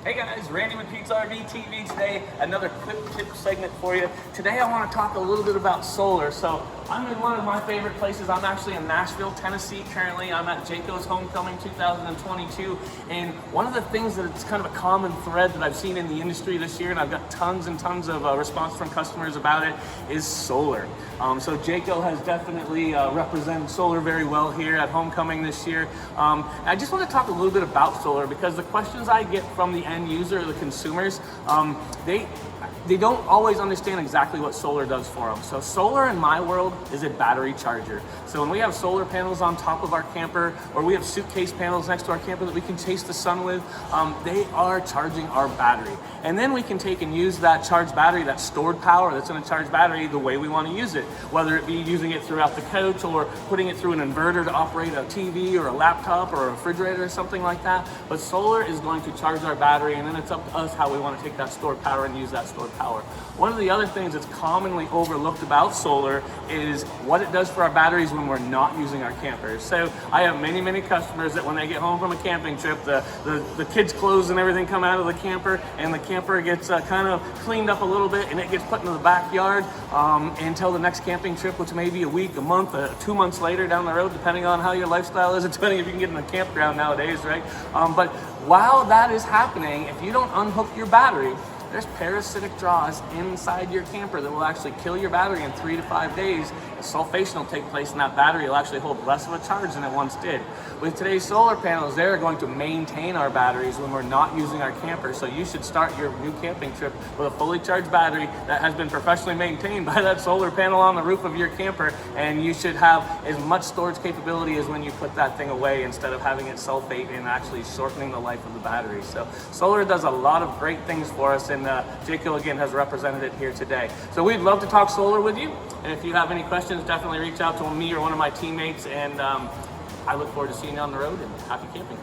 Hey guys, Randy with Pete's RV TV today. Another quick tip segment for you. Today I want to talk a little bit about solar. So I'm in one of my favorite places. I'm actually in Nashville, Tennessee currently. I'm at Jayco's Homecoming 2022. And one of the things that it's kind of a common thread that I've seen in the industry this year, and I've got tons and tons of response from customers about it, is solar. So Jayco has definitely represented solar very well here at Homecoming this year. I just want to talk a little bit about solar because the questions I get from the end user, the consumers, they don't always understand exactly what solar does for them. So solar in my world is a battery charger. So when we have solar panels on top of our camper, or we have suitcase panels next to our camper that we can chase the sun with, they are charging our battery. And then we can take and use that charged battery, that stored power that's in a charged battery, the way we want to use it. Whether it be using it throughout the coach or putting it through an inverter to operate a TV or a laptop or a refrigerator or something like that. But solar is going to charge our battery, and then it's up to us how we want to take that stored power and use that stored power. One of the other things that's commonly overlooked about solar is what it does for our batteries when we're not using our campers. So I have many customers that when they get home from a camping trip, the kids' clothes and everything come out of the camper, and the camper gets kind of cleaned up a little bit, and it gets put into the backyard until the next camping trip, which may be a week, a month, 2 months later down the road, depending on how your lifestyle is, depending if you can get in a campground nowadays, right? But while that is happening, if you don't unhook your battery, there's parasitic draws inside your camper that will actually kill your battery in 3 to 5 days. A sulfation will take place, and that battery will actually hold less of a charge than it once did. With today's solar panels, they're going to maintain our batteries when we're not using our camper. So you should start your new camping trip with a fully charged battery that has been professionally maintained by that solar panel on the roof of your camper, and you should have as much storage capability as when you put that thing away, instead of having it sulfate and actually shortening the life of the battery. So solar does a lot of great things for us, and Jayco again has represented it here today. So we'd love to talk solar with you, and if you have any questions, definitely reach out to me or one of my teammates, and I look forward to seeing you on the road, and happy camping.